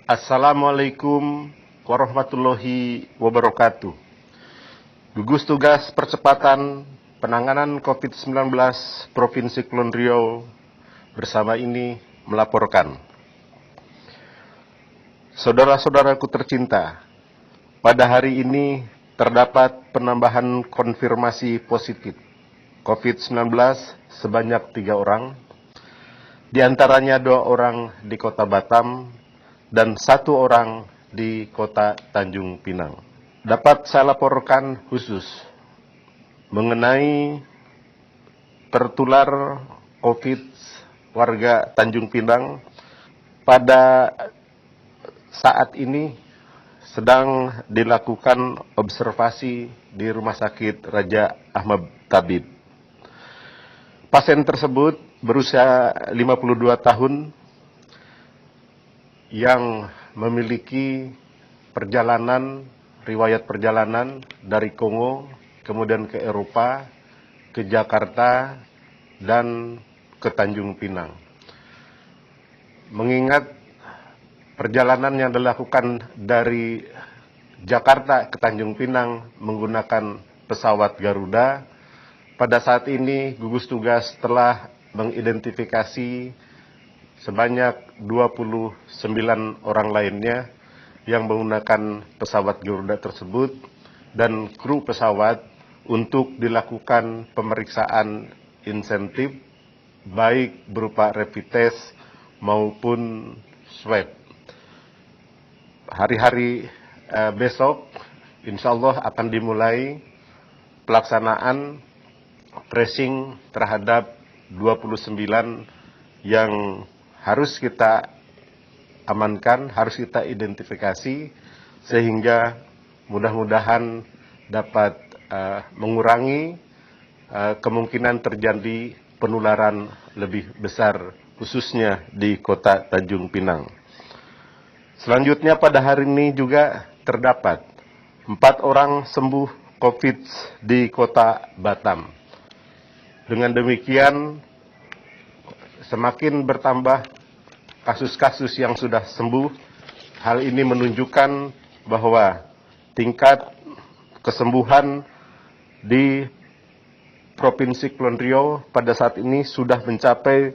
Assalamualaikum warahmatullahi wabarakatuh. Gugus Tugas Percepatan Penanganan COVID-19 Provinsi Kepulauan Riau bersama ini melaporkan. Saudara-saudaraku tercinta, pada hari ini terdapat penambahan konfirmasi positif COVID-19 sebanyak 3 orang, di antaranya 2 orang di Kota Batam dan 1 orang di Kota Tanjung Pinang. Dapat saya laporkan khusus mengenai tertular COVID warga Tanjung Pinang pada saat ini sedang dilakukan observasi di Rumah Sakit Raja Ahmad Tabib. Pasien tersebut berusia 52 tahun yang memiliki riwayat perjalanan dari Kongo, kemudian ke Eropa, ke Jakarta, dan ke Tanjung Pinang. Mengingat perjalanan yang dilakukan dari Jakarta ke Tanjung Pinang menggunakan pesawat Garuda, pada saat ini gugus tugas telah mengidentifikasi sebanyak 29 orang lainnya yang menggunakan pesawat Garuda tersebut dan kru pesawat untuk dilakukan pemeriksaan insentif baik berupa rapid test maupun swab. Hari-hari besok insya Allah akan dimulai pelaksanaan tracing terhadap 29 yang harus kita amankan, harus kita identifikasi, sehingga mudah-mudahan dapat mengurangi kemungkinan terjadi penularan lebih besar, khususnya di Kota Tanjung Pinang. Selanjutnya pada hari ini juga terdapat 4 orang sembuh COVID di Kota Batam. Dengan demikian, semakin bertambah kasus-kasus yang sudah sembuh. Hal ini menunjukkan bahwa tingkat kesembuhan di Provinsi Kepulauan Riau pada saat ini sudah mencapai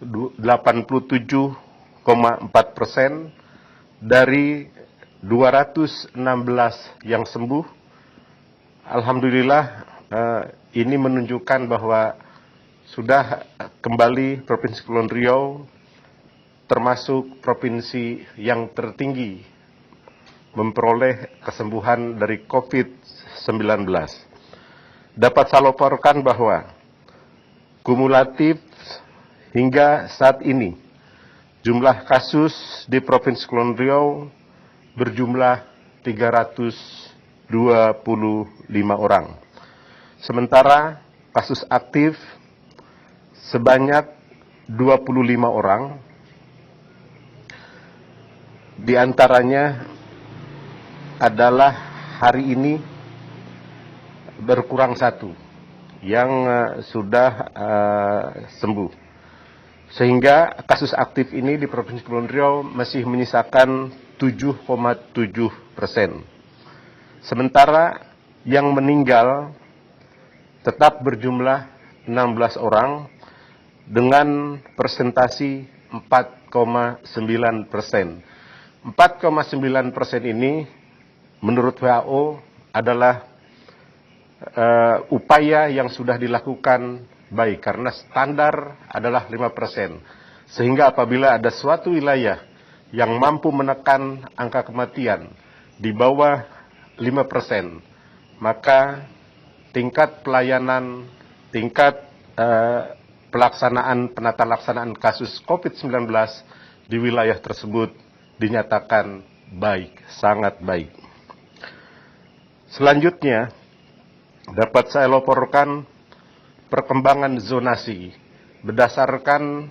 87,4% dari 216 yang sembuh. Alhamdulillah, ini menunjukkan bahwa sudah kembali Provinsi Kepulauan Riau termasuk provinsi yang tertinggi memperoleh kesembuhan dari COVID-19. Dapat saya laporkan bahwa kumulatif hingga saat ini jumlah kasus di Provinsi Kepulauan Riau berjumlah 325 orang. Sementara kasus aktif sebanyak 25 orang, di antaranya adalah hari ini berkurang 1 yang sudah sembuh. Sehingga kasus aktif ini di Provinsi Kepulauan Riau masih menyisakan 7,7%. Sementara yang meninggal tetap berjumlah 16 orang dengan persentasi 4,9%. 4,9% ini menurut WHO adalah upaya yang sudah dilakukan baik, karena standar adalah 5%. Sehingga apabila ada suatu wilayah yang mampu menekan angka kematian di bawah 5%, maka tingkat pelayanan, tingkat penata laksanaan kasus COVID-19 di wilayah tersebut dinyatakan baik, sangat baik. Selanjutnya, dapat saya laporkan perkembangan zonasi berdasarkan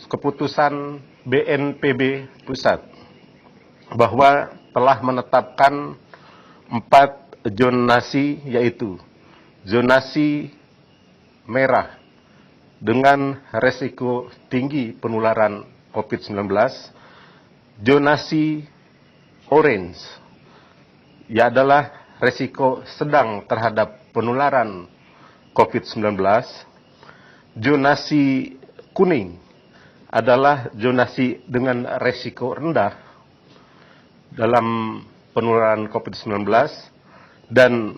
keputusan BNPB Pusat bahwa telah menetapkan 4 zonasi, yaitu zonasi merah dengan resiko tinggi penularan COVID-19, zonasi orange, ya adalah resiko sedang terhadap penularan COVID-19, zonasi kuning adalah zonasi dengan resiko rendah dalam penularan COVID-19, dan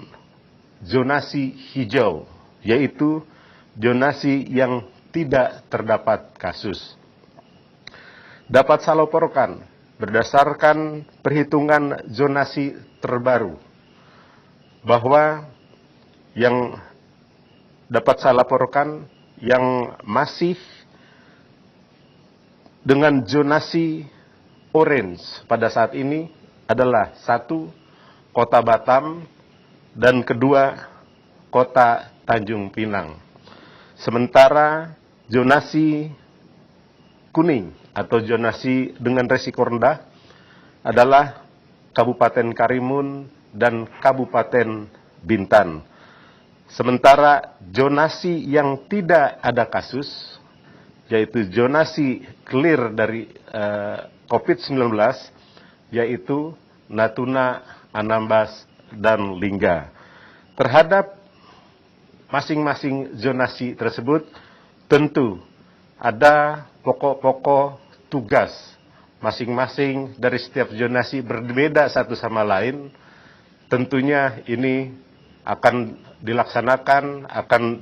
zonasi hijau, yaitu zonasi yang tidak terdapat kasus. Dapat saya laporkan, berdasarkan perhitungan zonasi terbaru, bahwa yang dapat saya laporkan yang masih dengan zonasi orange pada saat ini adalah 1, Kota Batam, dan 2, Kota Tanjung Pinang. Sementara zonasi kuning atau zonasi dengan resiko rendah adalah Kabupaten Karimun dan Kabupaten Bintan. Sementara zonasi yang tidak ada kasus, yaitu zonasi clear dari COVID-19, yaitu Natuna, Anambas, dan Lingga. Terhadap masing-masing zonasi tersebut tentu ada pokok-pokok tugas. Masing-masing dari setiap zonasi berbeda satu sama lain. Tentunya ini akan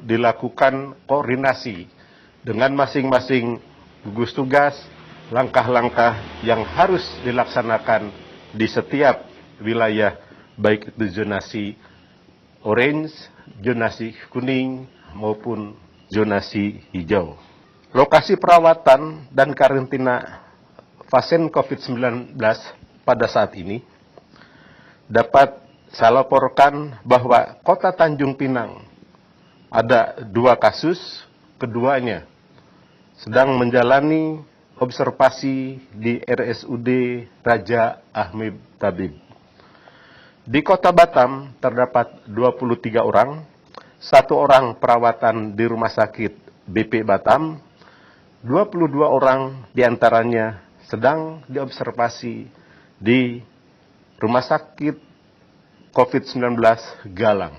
dilakukan koordinasi dengan masing-masing gugus tugas, langkah-langkah yang harus dilaksanakan di setiap wilayah, baik itu zonasi orange, zonasi kuning, maupun zonasi hijau. Lokasi perawatan dan karantina pasien COVID-19 pada saat ini dapat saya laporkan bahwa Kota Tanjung Pinang ada 2 kasus, keduanya sedang menjalani observasi di RSUD Raja Ahmad Tabib. Di Kota Batam terdapat 23 orang, 1 orang perawatan di Rumah Sakit BP Batam, 22 orang diantaranya sedang diobservasi di Rumah Sakit COVID-19 Galang.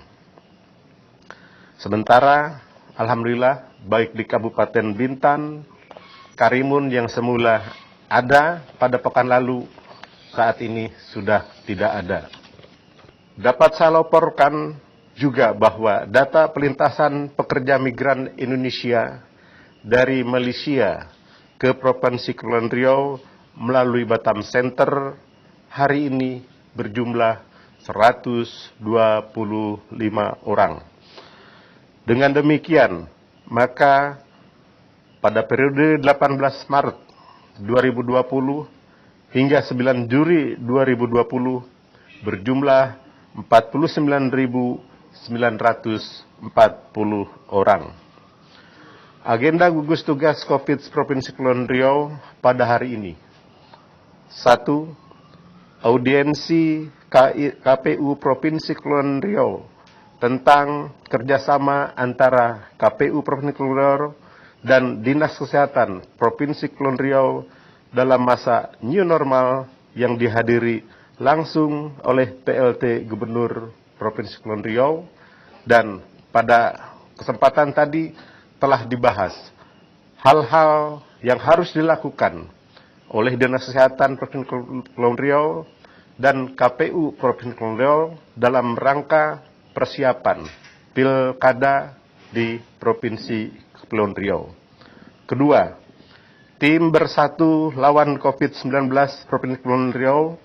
Sementara, alhamdulillah, baik di Kabupaten Bintan, Karimun yang semula ada pada pekan lalu, saat ini sudah tidak ada. Dapat saya laporkan juga bahwa data pelintasan pekerja migran Indonesia dari Malaysia ke Provinsi Kepulauan Riau melalui Batam Center hari ini berjumlah 125 orang. Dengan demikian, maka pada periode 18 Maret 2020 hingga 9 Juli 2020 berjumlah 49.940 orang. Agenda gugus tugas COVID Provinsi Kepulauan Riau pada hari ini. 1. Audiensi KPU Provinsi Kepulauan Riau tentang kerjasama antara KPU Provinsi Kepulauan Riau dan Dinas Kesehatan Provinsi Kepulauan Riau dalam masa new normal yang dihadiri langsung oleh PLT Gubernur Provinsi Kepulauan Riau, dan pada kesempatan tadi telah dibahas hal-hal yang harus dilakukan oleh Dinas Kesehatan Provinsi Kepulauan Riau dan KPU Provinsi Kepulauan Riau dalam rangka persiapan Pilkada di Provinsi Kepulauan Riau. Kedua, tim bersatu lawan COVID-19 Provinsi Kepulauan Riau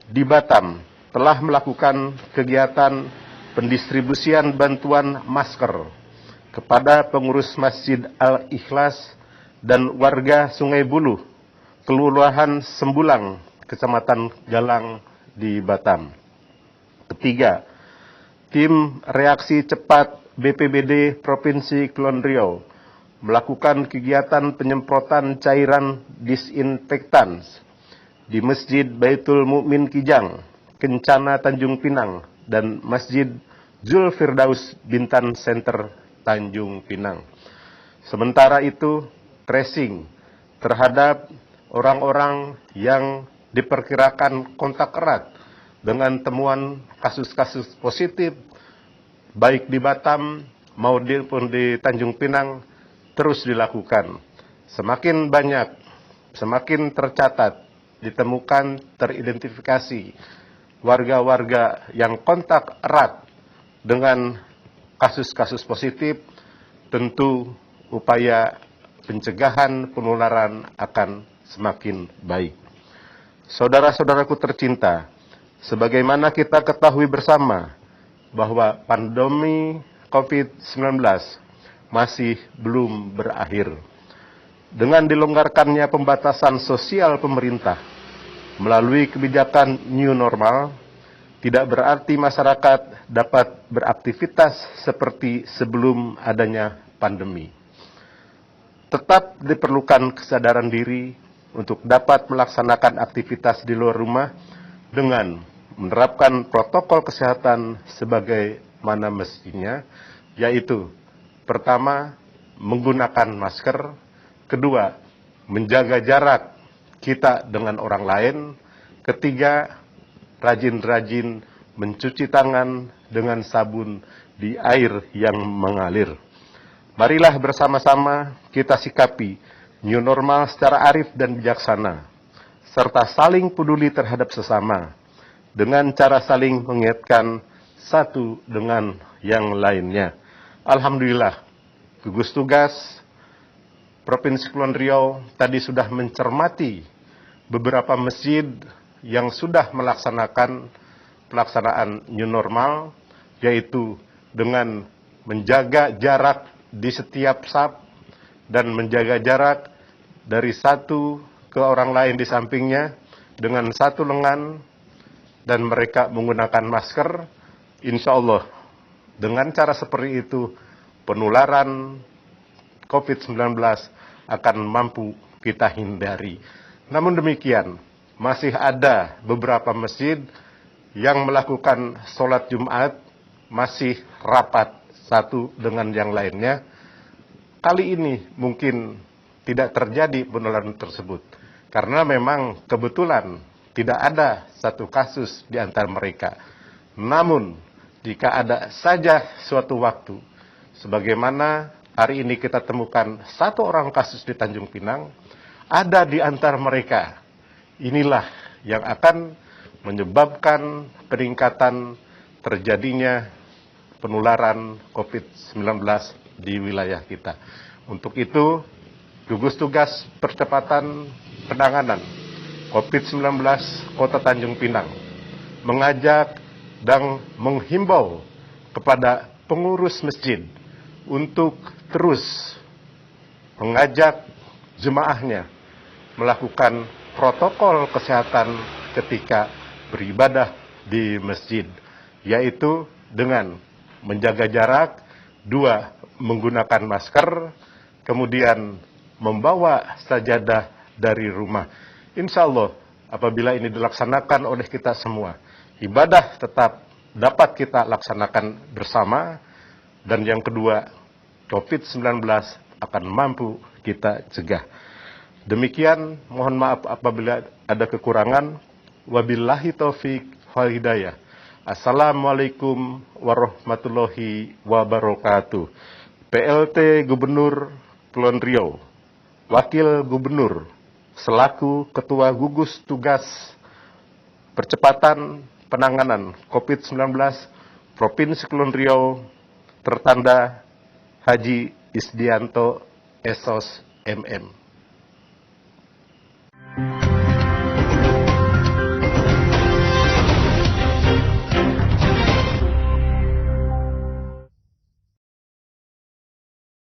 di Batam telah melakukan kegiatan pendistribusian bantuan masker kepada pengurus Masjid Al-Ikhlas dan warga Sungai Buluh, Kelurahan Sembulang, Kecamatan Galang di Batam. Ketiga, tim reaksi cepat BPBD Provinsi Kepulauan Riau melakukan kegiatan penyemprotan cairan disinfektan di Masjid Baitul Mukmin Kijang, Kencana Tanjung Pinang dan Masjid Zul Firdaus Bintan Center Tanjung Pinang. Sementara itu, tracing terhadap orang-orang yang diperkirakan kontak erat dengan temuan kasus-kasus positif baik di Batam maupun di Tanjung Pinang terus dilakukan. Semakin banyak, semakin tercatat, ditemukan, teridentifikasi warga-warga yang kontak erat dengan kasus-kasus positif, tentu upaya pencegahan penularan akan semakin baik. Saudara-saudaraku tercinta, sebagaimana kita ketahui bersama bahwa pandemi COVID-19 masih belum berakhir. Dengan dilonggarkannya pembatasan sosial pemerintah melalui kebijakan new normal, tidak berarti masyarakat dapat beraktivitas seperti sebelum adanya pandemi. Tetap diperlukan kesadaran diri untuk dapat melaksanakan aktivitas di luar rumah dengan menerapkan protokol kesehatan sebagaimana mestinya, yaitu pertama, menggunakan masker, kedua, menjaga jarak kita dengan orang lain, ketiga, rajin-rajin mencuci tangan dengan sabun di air yang mengalir. Marilah bersama-sama kita sikapi new normal secara arif dan bijaksana, serta saling peduli terhadap sesama, dengan cara saling mengingatkan satu dengan yang lainnya. Alhamdulillah, gugus tugas Provinsi Kepulauan Riau tadi sudah mencermati beberapa masjid yang sudah melaksanakan pelaksanaan new normal, yaitu dengan menjaga jarak di setiap saf dan menjaga jarak dari satu ke orang lain di sampingnya dengan satu lengan, dan mereka menggunakan masker. Insya Allah dengan cara seperti itu penularan COVID-19 akan mampu kita hindari. Namun demikian, masih ada beberapa masjid yang melakukan sholat Jumat masih rapat satu dengan yang lainnya. Kali ini mungkin tidak terjadi penularan tersebut, karena memang kebetulan tidak ada satu kasus di antara mereka. Namun, jika ada saja suatu waktu, sebagaimana hari ini kita temukan satu orang kasus di Tanjung Pinang, ada di antara mereka, inilah yang akan menyebabkan peningkatan terjadinya penularan COVID-19 di wilayah kita. Untuk itu, gugus tugas percepatan penanganan COVID-19 Kota Tanjung Pinang mengajak dan menghimbau kepada pengurus masjid untuk terus mengajak jemaahnya melakukan protokol kesehatan ketika beribadah di masjid, yaitu dengan menjaga jarak, dua, menggunakan masker, kemudian membawa sajadah dari rumah. Insya Allah, apabila ini dilaksanakan oleh kita semua, ibadah tetap dapat kita laksanakan bersama, dan yang kedua, COVID-19 akan mampu kita cegah. Demikian, mohon maaf apabila ada kekurangan. Wabillahi taufik wal hidayah. Assalamualaikum warahmatullahi wabarakatuh. PLT Gubernur Kepulauan Riau, Wakil Gubernur selaku Ketua Gugus Tugas Percepatan Penanganan COVID-19 Provinsi Kepulauan Riau, tertanda Haji Isdianto Esos MM.